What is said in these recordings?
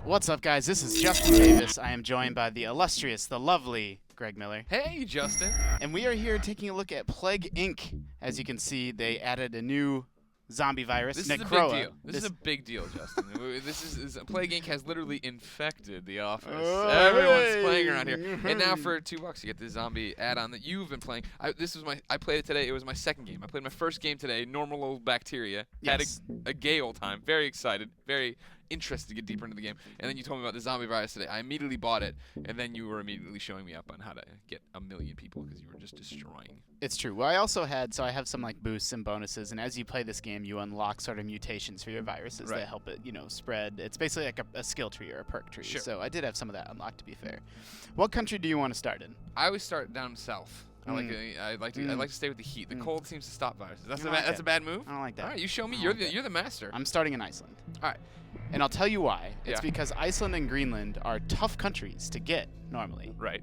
What's up, guys? This is Justin Davis. I am joined by the illustrious, the lovely Greg Miller. Hey, Justin. And we are here taking a look at Plague Inc. As you can see, they added a new zombie virus, This Necroa. is a big deal. This is a big deal, Justin. This is Plague Inc. has literally infected the office. Everyone's playing around here. And now for $2, you get the zombie add-on that you've been playing. I played it today. It was my second game. I played my first game today. Normal old bacteria. Yes. Had a gay old time. Very excited. Very interested to get deeper into the game. And then you told me about the zombie virus today. I immediately bought it, and then you were immediately showing me up on how to get 1 million people because you were just destroying. It's true. Well, I also had, so I have some like boosts and bonuses, and as you play this game, you unlock sort of mutations for your viruses that help it, spread. It's basically like a skill tree or a perk tree. Sure. So I did have some of that unlocked, to be fair. What country do you want to start in? I always start down south. I like to stay with the heat. The cold seems to stop viruses. That's a bad move. I don't like that. All right, you show me. You're the master. I'm starting in Iceland. All right. And I'll tell you why. It's Yeah. because Iceland and Greenland are tough countries to get normally. Right.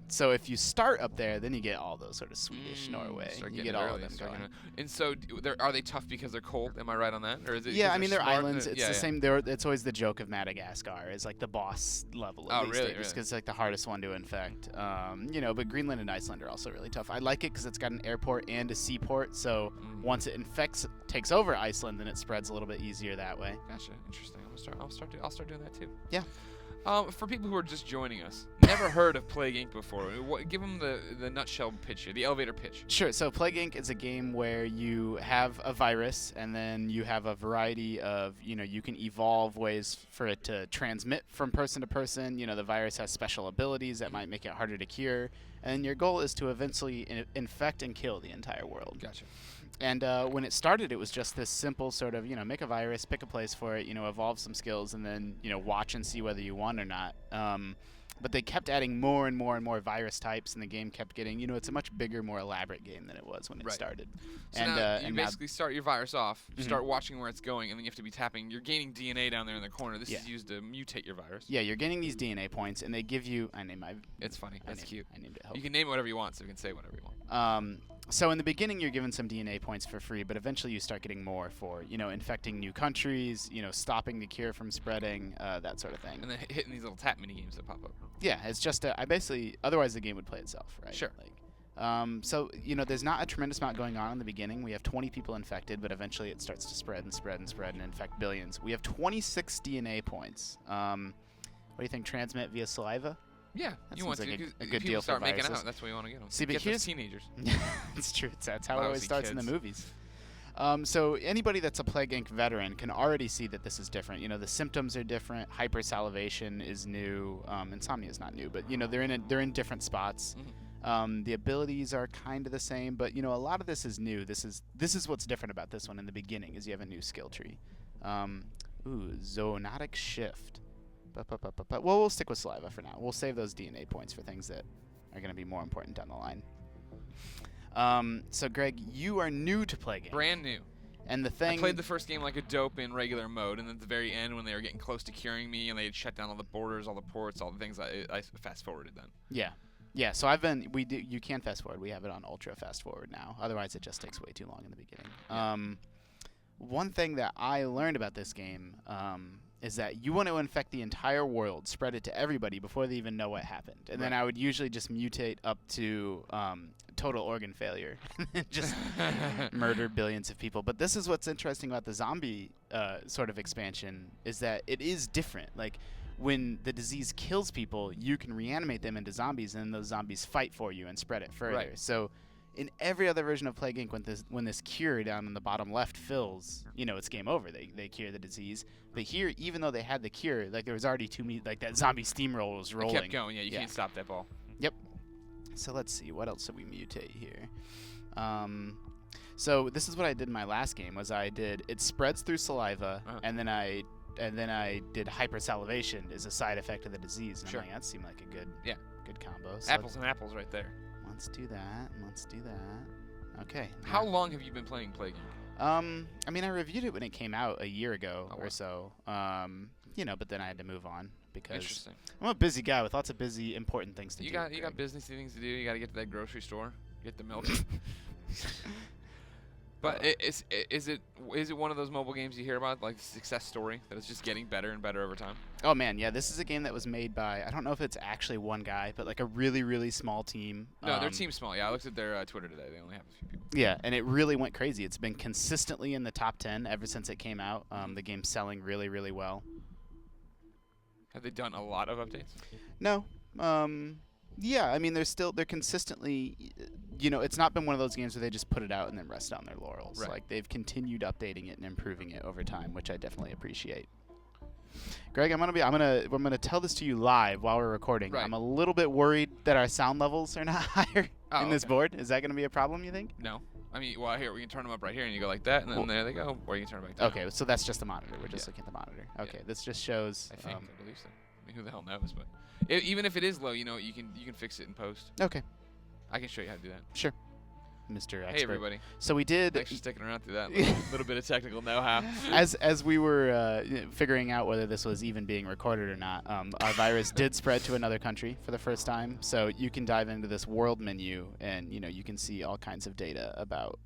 So if you start up there, then you get all those sort of Swedish, Norway. You get all of them going. And so, are they tough because they're cold? Am I right on that? Or is it? Yeah, I mean they're smart? islands. It's the same. It's always the joke of Madagascar is like the boss level of these really? stages because it's like the hardest one to infect. But Greenland and Iceland are also really tough. I like it because it's got an airport and a seaport. So once it takes over Iceland, then it spreads a little bit easier that way. Gotcha. Interesting. I'll start doing that too. Yeah. For people who are just joining us, never heard of Plague Inc. before, give them the nutshell pitch here, the elevator pitch. Sure. So Plague Inc. is a game where you have a virus, and then you have a variety of, you can evolve ways for it to transmit from person to person. The virus has special abilities that might make it harder to cure, and your goal is to eventually infect and kill the entire world. Gotcha. And when it started, it was just this simple sort of, make a virus, pick a place for it, evolve some skills, and then, watch and see whether you won or not. But they kept adding more and more and more virus types, and the game kept getting, it's a much bigger, more elaborate game than it was when it started. So now you basically start your virus off, start watching where it's going, and then you have to be tapping. You're gaining DNA down there in the corner. This is used to mutate your virus. Yeah, you're gaining these DNA points, and they give you. It's funny. That's cute. I named it Hope. You can name it whatever you want, so you can say whatever you want. So in the beginning, you're given some DNA points for free, but eventually you start getting more for, infecting new countries, stopping the cure from spreading, that sort of thing. And then hitting these little tap mini games that pop up. Yeah, it's just otherwise the game would play itself, right? Sure. So there's not a tremendous amount going on in the beginning. We have 20 people infected, but eventually it starts to spread and spread and spread and infect billions. We have 26 DNA points. What do you think? Transmit via saliva? Yeah, that you want like to. a good people deal start for making viruses. out. That's what you want to get them. See, but get here's those teenagers. It's true. That's how it always starts in the kids. movies. So anybody that's a Plague Inc. veteran can already see that this is different. The symptoms are different. Hypersalivation is new. Insomnia is not new, but they're in different spots. The abilities are kind of the same, but a lot of this is new. This is what's different about this one in the beginning is you have a new skill tree. Zoonotic shift. Well, we'll stick with saliva for now. We'll save those DNA points for things that are going to be more important down the line. So Greg, you are new to Plague Inc. Brand new. And the thing I played the first game like a dope in regular mode, and then at the very end, when they were getting close to curing me, and they had shut down all the borders, all the ports, all the things, I fast forwarded then. Yeah. So you can fast forward. We have it on ultra fast forward now. Otherwise, it just takes way too long in the beginning. Yeah. One thing that I learned about this game is that you want to infect the entire world, spread it to everybody before they even know what happened. And then I would usually just mutate up to total organ failure, just murder billions of people. But this is what's interesting about the zombie sort of expansion is that it is different. Like when the disease kills people, you can reanimate them into zombies, and those zombies fight for you and spread it further. Right. So in every other version of Plague Inc., when this cure down in the bottom left fills, it's game over. They cure the disease. But here, even though they had the cure, like there was already like that zombie steamroll was rolling. It kept going. Yeah, you can't stop that ball. Yep. So let's see, what else did we mutate here? So this is what I did in my last game. It spreads through saliva, and then I did hypersalivation as a side effect of the disease. And I'm like, that seemed like a good combo. So apples and apples right there. Let's do that. Okay. How long have you been playing Plague Inc? I mean, I reviewed it when it came out a year ago or so. But then I had to move on because I'm a busy guy with lots of busy, important things to do. You got business things to do. You got to get to that grocery store, get the milk. But is it one of those mobile games you hear about, like the success story, that it's just getting better and better over time? Oh man, yeah, this is a game that was made by, I don't know if it's actually one guy, but like a really, really small team. No, their team's small. Yeah, I looked at their Twitter today. They only have a few people. Yeah, and it really went crazy. It's been consistently in the top 10 ever since it came out. The game's selling really, really well. Have they done a lot of updates? No. Yeah, I mean, they're consistently, it's not been one of those games where they just put it out and then rest on their laurels. Right. Like, they've continued updating it and improving it over time, which I definitely appreciate. Greg, I'm gonna tell this to you live while we're recording. Right. I'm a little bit worried that our sound levels are not higher in this board. Is that gonna be a problem, you think? No. I mean, well, here, we can turn them up right here, and you go like that, and then there they go. Or you can turn them back down. Okay, so that's just the monitor. We're just looking at the monitor. Okay, this just shows. I think, I believe so. I mean, who the hell knows? But even if it is low, you can fix it in post. Okay. I can show you how to do that. Sure. Mr. Expert. Hey, everybody. So we did. Thanks for sticking around through that little bit of technical know-how. As we were figuring out whether this was even being recorded or not, our virus did spread to another country for the first time. So you can dive into this world menu, and you can see all kinds of data about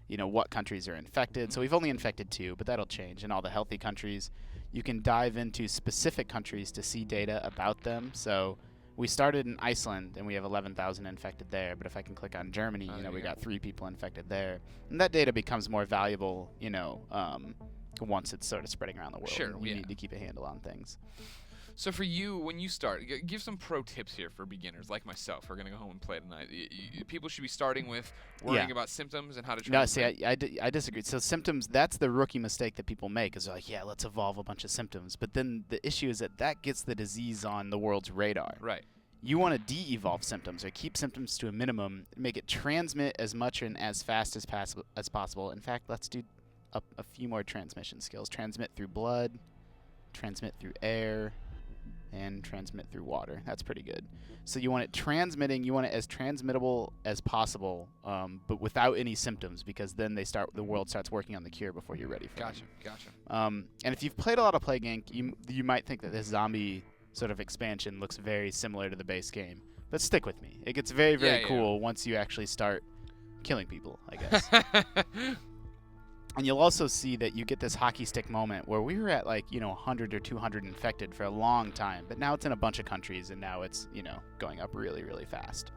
what countries are infected. So we've only infected 2, but that'll change. And all the healthy countries, you can dive into specific countries to see data about them. So we started in Iceland, and we have 11,000 infected there. But if I can click on Germany, we got 3 people infected there. And that data becomes more valuable, once it's sort of spreading around the world. Sure, You need to keep a handle on things. So for you, when you start, give some pro tips here for beginners like myself. We're going to go home and play tonight. People should be starting with worrying about symptoms and how to treat them. No, see, I disagree. So symptoms, that's the rookie mistake that people make, is they're like, yeah, let's evolve a bunch of symptoms. But then the issue is that gets the disease on the world's radar. Right. You want to de-evolve symptoms, or keep symptoms to a minimum, make it transmit as much and as fast as possible. In fact, let's do a few more transmission skills. Transmit through blood, transmit through air, and transmit through water. That's pretty good. So you want it transmitting, you want it as transmittable as possible, but without any symptoms, because then the world starts working on the cure before you're ready for it. Gotcha. And if you've played a lot of Plague Inc., you might think that this zombie sort of expansion looks very similar to the base game. But stick with me. It gets very, very cool once you actually start killing people, I guess. And you'll also see that you get this hockey stick moment where we were at 100 or 200 infected for a long time, but now it's in a bunch of countries, and now it's, going up really, really fast.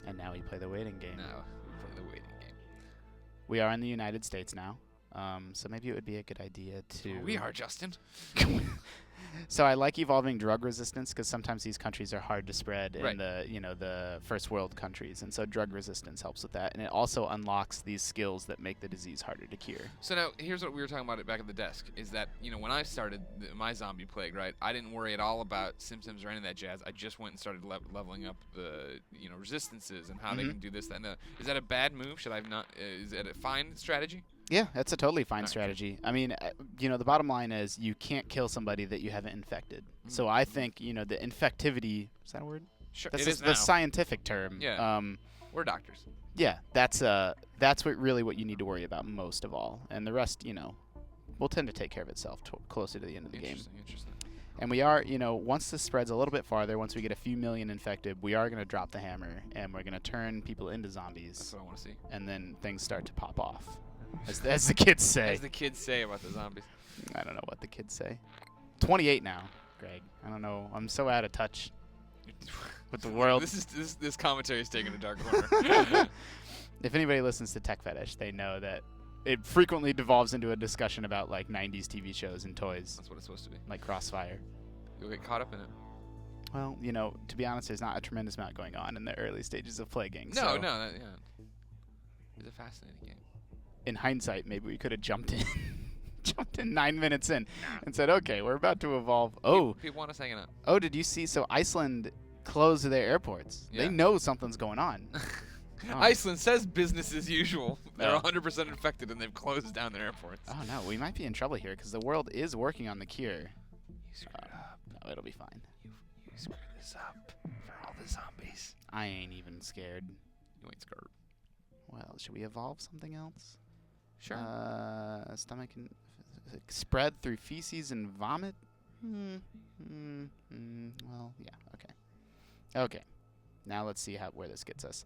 And now we play the waiting game. We are in the United States now, so maybe it would be a good idea to... We are, Justin. So I like evolving drug resistance, because sometimes these countries are hard to spread in the first world countries, and so drug resistance helps with that, and it also unlocks these skills that make the disease harder to cure. So now here's what we were talking about back at the desk, is that when I started my zombie plague, right, I didn't worry at all about symptoms or any of that jazz. I just went and started leveling up the resistances and how they can do this, that, and that. Is that a bad move? Should I not? Is that a fine strategy? Yeah, that's a totally fine strategy. I mean, the bottom line is you can't kill somebody that you haven't infected. So I think, the infectivity, is that a word? Sure, that's it is the scientific term. Yeah, we're doctors. Yeah, that's what you need to worry about most of all. And the rest, will tend to take care of itself closer to the end of the game. Interesting. And we are, once this spreads a little bit farther, once we get a few million infected, we are going to drop the hammer, and we're going to turn people into zombies. That's what I want to see. And then things start to pop off. As the kids say. As the kids say about the zombies. I don't know what the kids say. 28 now, Greg. I don't know. I'm so out of touch with the world. This commentary is taking a dark corner. If anybody listens to Tech Fetish, they know that it frequently devolves into a discussion about 90s TV shows and toys. That's what it's supposed to be. Like Crossfire. You'll get caught up in it. Well, to be honest, there's not a tremendous amount going on in the early stages of Plague Inc. No. It's a fascinating game. In hindsight, maybe we could have jumped in 9 minutes in and said, okay, we're about to evolve. People want us hanging out. Oh, did you see? So Iceland closed their airports. Yeah. They know something's going on. Iceland says business as usual. They're 100% infected, and they've closed down their airports. Oh, no. We might be in trouble here, because the world is working on the cure. You screwed up. No, it'll be fine. You screwed this up for all the zombies. I ain't even scared. You ain't scared. Well, should we evolve something else? Sure. Stomach and spread through feces and vomit? Well, yeah, okay. Okay. Now let's see where this gets us.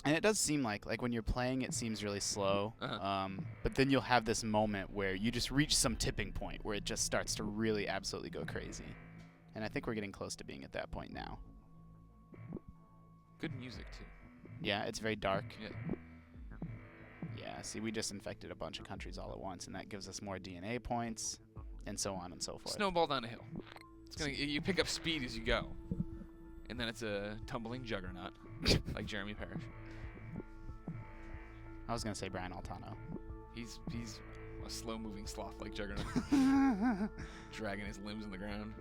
And it does seem like when you're playing, it seems really slow. Uh-huh. But then you'll have this moment where you just reach some tipping point where it just starts to really absolutely go crazy. And I think we're getting close to being at that point now. Good music too. Yeah, it's very dark. Yeah. Yeah, see, we just infected a bunch of countries all at once, and that gives us more DNA points, and so on and so forth. Snowball down a hill. It's gonna. You pick up speed as you go, and then it's a tumbling juggernaut, like Jeremy Parrish. I was gonna say Brian Altano. He's a slow-moving sloth like Juggernaut, dragging his limbs in the ground,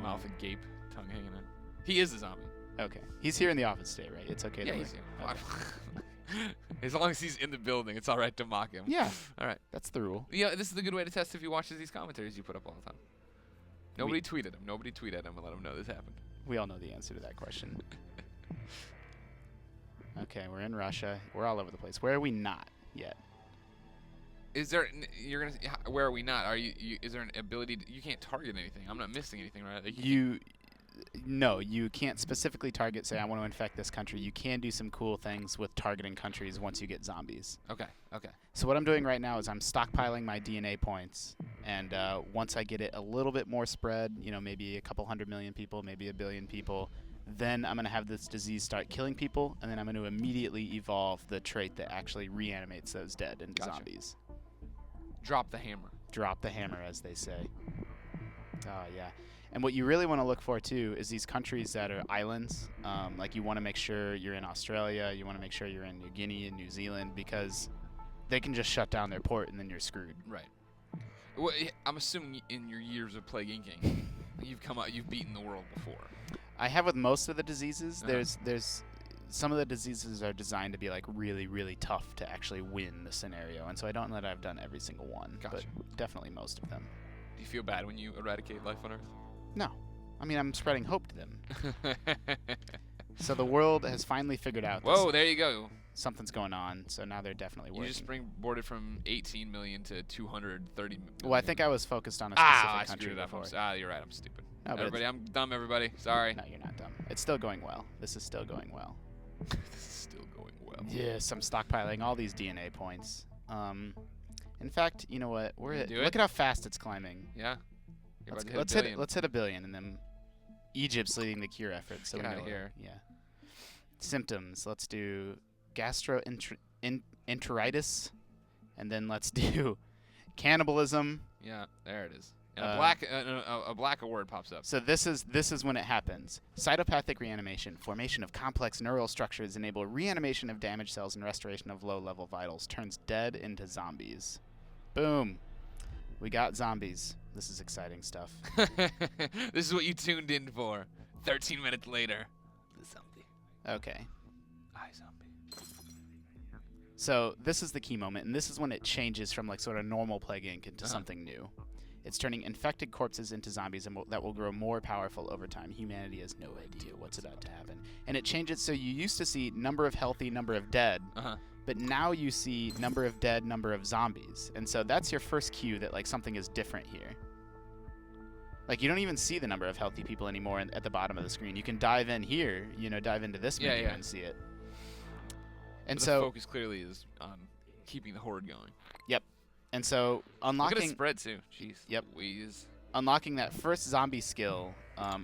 mouth agape, tongue hanging out. He is a zombie. Okay, he's here in the office today, right? It's okay. Yeah, to he's wear. here. Okay. As long as he's in the building, it's all right to mock him. Yeah. All right. That's the rule. Yeah, this is a good way to test if he watches these commentaries you put up all the time. Nobody tweeted him. Nobody tweet at him and let him know this happened. We all know the answer to that question. Okay, we're in Russia. We're all over the place. Where are we not yet? Is there? You're gonna. Where are we not? Are you? Is there an ability? You can't target anything. I'm not missing anything, right? Like No, you can't specifically target. Say, I want to infect this country. You can do some cool things with targeting countries once you get zombies. Okay. Okay. So what I'm doing right now is I'm stockpiling my DNA points, and once I get it a little bit more spread, maybe a couple 100 million people, maybe 1 billion people, then I'm going to have this disease start killing people, and then I'm going to immediately evolve the trait that actually reanimates those dead into zombies. Drop the hammer. Drop the hammer, as they say. Oh, yeah. And what you really want to look for, too, is these countries that are islands. Like, you want to make sure you're in Australia. You want to make sure you're in New Guinea and New Zealand, because they can just shut down their port, and then you're screwed. Right. Well, I'm assuming in your years of Plague Inking, you've beaten the world before. I have with most of the diseases. There's some of the diseases are designed to be like really, really tough to actually win the scenario, and so I don't know that I've done every single one, Gotcha. but definitely most of them. Do you feel bad when you eradicate life on Earth? No, I mean I'm spreading hope to them. So the world has finally figured out. Whoa, there you go. Something's going on, so now they're definitely working. You just springboarded from 18 million to 230 million. Well, I think I was focused on a specific I country screwed it up. before. You're right. I'm stupid. No, but everybody, I'm dumb. Everybody, sorry. No, you're not dumb. It's still going well. This is still going well. This is still going well. Yes, I'm stockpiling all these DNA points. In fact, you know what? Look at how fast it's climbing. Yeah. Let's hit 1 billion, and then Egypt's leading the cure effort. So Get we outta know here. Yeah. Symptoms. Let's do gastroenteritis, and then let's do cannibalism. Yeah, there it is. And a black award pops up. So this is when it happens. Cytopathic reanimation. Formation of complex neural structures enable reanimation of damaged cells and restoration of low-level vitals. Turns dead into zombies. Boom. We got zombies. This is exciting stuff. This is what you tuned in for. 13 minutes later. The zombie. Okay. zombie. So this is the key moment, and this is when it changes from like sort of normal Plague Inc. into something new. It's turning infected corpses into zombies that will grow more powerful over time. Humanity has no idea what's about to happen. And it changes, so you used to see number of healthy, number of dead, but now you see number of dead, number of zombies. And so that's your first cue that like something is different here. Like you don't even see the number of healthy people anymore at the bottom of the screen. You can dive in here, dive into this menu and see it. And but so the focus clearly is on keeping the horde going. Yep. And so unlocking... Look at it spread, too. Jeez. Yep. Wheeze. Unlocking that first zombie skill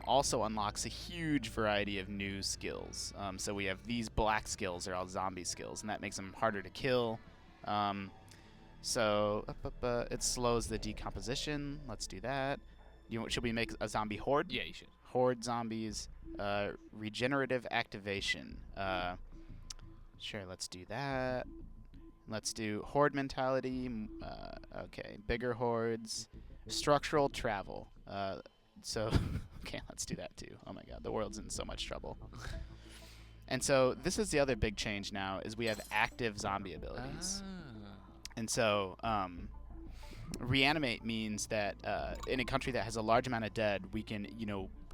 also unlocks a huge variety of new skills. So we have these black skills are all zombie skills, and that makes them harder to kill. It slows the decomposition. Let's do that. Should we make a zombie horde? Yeah, you should. Horde zombies. Regenerative activation. Sure, let's do that. Let's do horde mentality. Okay, bigger hordes. Structural travel. Okay, let's do that too. Oh my god, the world's in so much trouble. And so this is the other big change now, is we have active zombie abilities. And so reanimate means that in a country that has a large amount of dead, we can,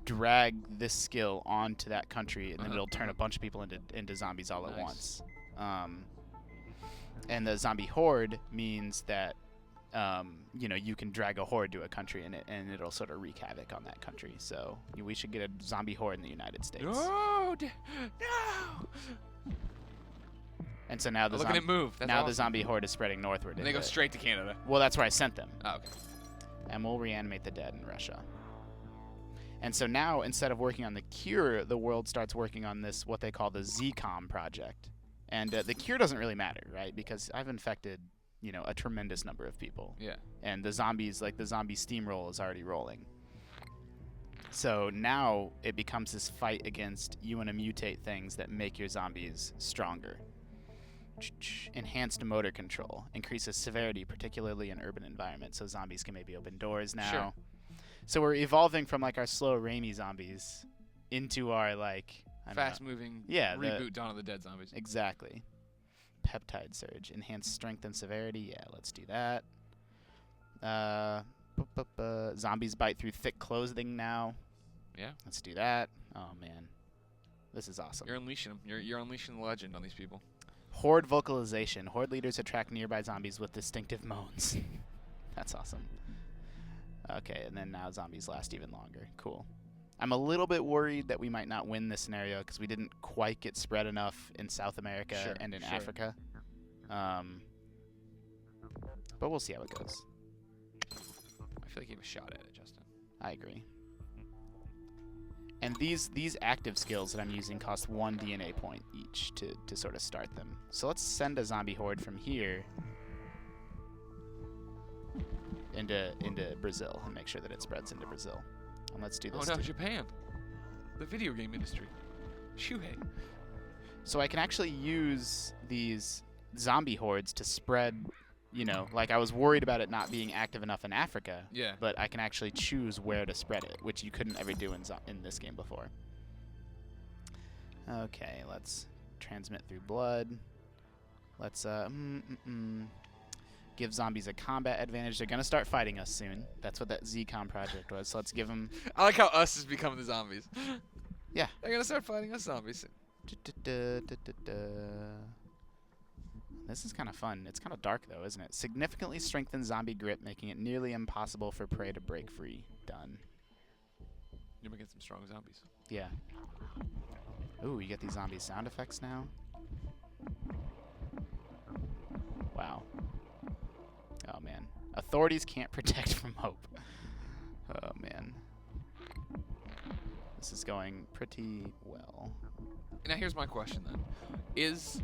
drag this skill onto that country, and then it'll turn a bunch of people into zombies all at once. And the zombie horde means that you can drag a horde to a country and it'll sort of wreak havoc on that country. So we should get a zombie horde in the United States. No! And so now the Look at it move. That's now awesome. the zombie horde is spreading northward. And they go straight to Canada. Well, that's where I sent them. Oh, okay. And we'll reanimate the dead in Russia. And so now, instead of working on the cure, the world starts working on this, what they call the ZCOM project. And the cure doesn't really matter, right? Because I've infected, a tremendous number of people. Yeah. And the zombies, the zombie steamroll is already rolling. So now it becomes this fight against you want to mutate things that make your zombies stronger. Enhanced motor control increases severity, particularly in urban environments, so zombies can maybe open doors now. Sure. So we're evolving from our slow, rainy zombies into our fast-moving reboot Dawn of the Dead zombies. Exactly. Peptide surge, enhanced strength and severity. Yeah, let's do that. Zombies bite through thick clothing now. Yeah. Let's do that. Oh man, this is awesome. You're unleashing them. You're unleashing the legend on these people. Horde vocalization. Horde leaders attract nearby zombies with distinctive moans. That's awesome. Okay, and then now zombies last even longer. Cool. I'm a little bit worried that we might not win this scenario because we didn't quite get spread enough in South America and in Africa. But we'll see how it goes. I feel like you have a shot at it, Justin. I agree. And these active skills that I'm using cost 1 DNA point each to sort of start them. So let's send a zombie horde from here into Brazil and make sure that it spreads into Brazil. And let's do this. Oh no, Japan. The video game industry. Shuhei. So I can actually use these zombie hordes to spread, I was worried about it not being active enough in Africa. Yeah. But I can actually choose where to spread it, which you couldn't ever do in this game before. Okay, let's transmit through blood. Let's give zombies a combat advantage. They're gonna start fighting us soon. That's what that ZCOM project was. So let's give them. I like how us has become the zombies. Yeah. They're gonna start fighting us zombies. This is kind of fun. It's kind of dark though, isn't it? Significantly strengthens zombie grip, making it nearly impossible for prey to break free. Done. You're gonna get some strong zombies. Yeah. Ooh, you get these zombie sound effects now. Wow. Oh man. Authorities can't protect from hope. Oh man. This is going pretty well. Now here's my question then: is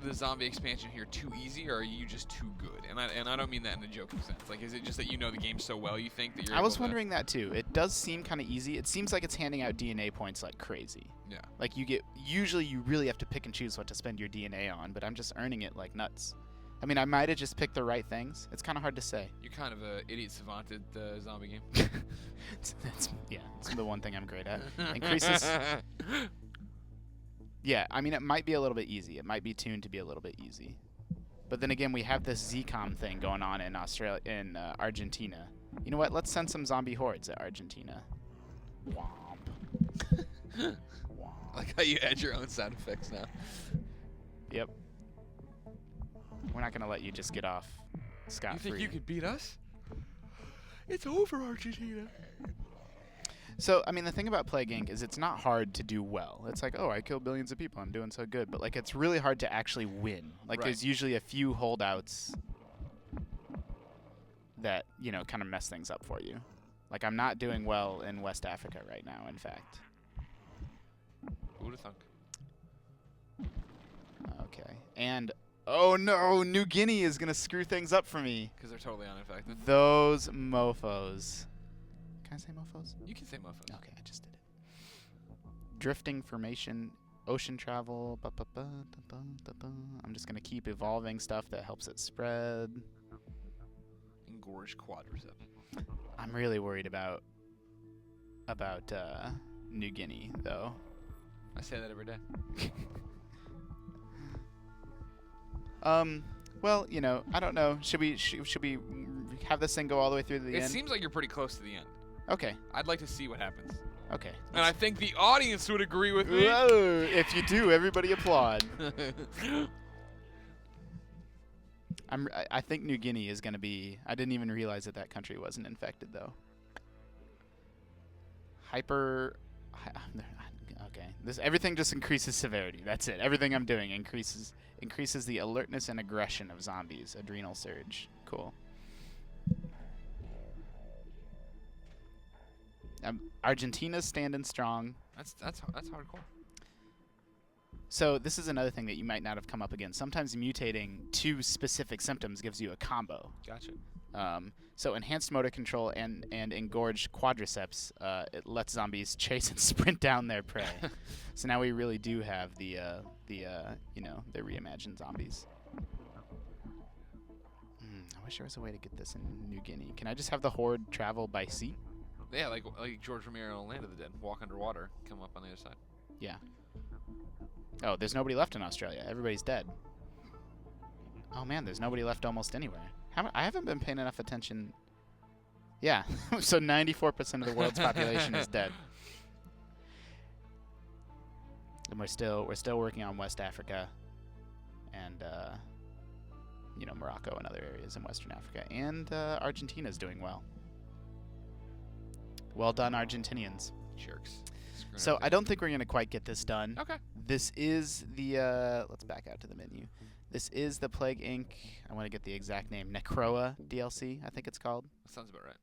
the zombie expansion here too easy, or are you just too good? And I don't mean that in a joking sense. Like, is it just that you know the game so well you think that you're? I was wondering that too. It does seem kind of easy. It seems like it's handing out DNA points like crazy. Yeah. Like usually you really have to pick and choose what to spend your DNA on, but I'm just earning it like nuts. I mean, I might have just picked the right things. It's kind of hard to say. You're kind of a idiot savant at the zombie game. It's the one thing I'm great at. Increases. Yeah, I mean, it might be a little bit easy. It might be tuned to be a little bit easy. But then again, we have this ZCOM thing going on in Argentina. You know what? Let's send some zombie hordes at Argentina. Womp. Womp. I like how you add your own sound effects now. Yep. We're not going to let you just get off scot-free. You think you could beat us? It's over, Argentina. So, I mean, the thing about Plague Inc. is it's not hard to do well. It's like, oh, I killed billions of people. I'm doing so good. But, it's really hard to actually win. There's usually a few holdouts that, kind of mess things up for you. I'm not doing well in West Africa right now, in fact. Who would have thunk? Okay. And, oh, no, New Guinea is going to screw things up for me. Because they're totally uninfected. Those mofos. Can I say mofos? You can say mofos. Okay, I just did it. Drifting formation, ocean travel. I'm just gonna keep evolving stuff that helps it spread. Engorged quadricep. I'm really worried about New Guinea, though. I say that every day. Well, I don't know. Should we have this thing go all the way through to the end? It seems like you're pretty close to the end. Okay. I'd like to see what happens. Okay. And I think the audience would agree with me. Whoa, if you do, everybody applaud. I think New Guinea is going to be... I didn't even realize that country wasn't infected, though. Okay. Everything just increases severity. That's it. Everything I'm doing increases the alertness and aggression of zombies. Adrenal surge. Cool. Argentina's standing strong. That's hardcore. So this is another thing that you might not have come up against. Sometimes mutating 2 specific symptoms gives you a combo. Gotcha. So enhanced motor control and engorged quadriceps, it lets zombies chase and sprint down their prey. So now we really do have the reimagined zombies. I wish there was a way to get this in New Guinea. Can I just have the horde travel by sea? Yeah, like George Romero, Land of the Dead. Walk underwater, come up on the other side. Yeah. Oh, there's nobody left in Australia. Everybody's dead. Oh man, there's nobody left almost anywhere. I haven't been paying enough attention. Yeah, so 94% of the world's population is dead. And we're still working on West Africa, and Morocco and other areas in Western Africa, and Argentina's doing well. Well done, Argentinians. Jerks. So I don't think we're gonna quite get this done. Okay. This is the let's back out to the menu. This is the Plague Inc. I want to get the exact name. Necroa DLC, I think it's called. That sounds about right.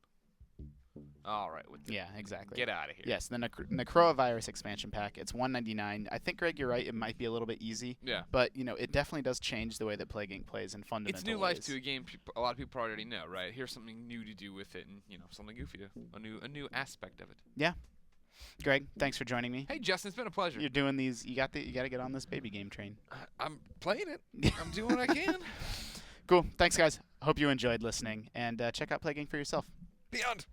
All right. Yeah, exactly. Get out of here. Yes, the Necroa Virus expansion pack. It's $1.99. I think, Greg, you're right. It might be a little bit easy. Yeah. But it definitely does change the way that Plague Inc. plays in fundamental It's new ways. life to a game a lot of people already know, right? Here's something new to do with it, and something goofy to a new aspect of it. Yeah. Greg, thanks for joining me. Hey, Justin, it's been a pleasure. You're doing these. You got to get on this baby game train. I'm playing it. I'm doing what I can. Cool. Thanks, guys. Hope you enjoyed listening, and check out Plague Inc. for yourself. Beyond.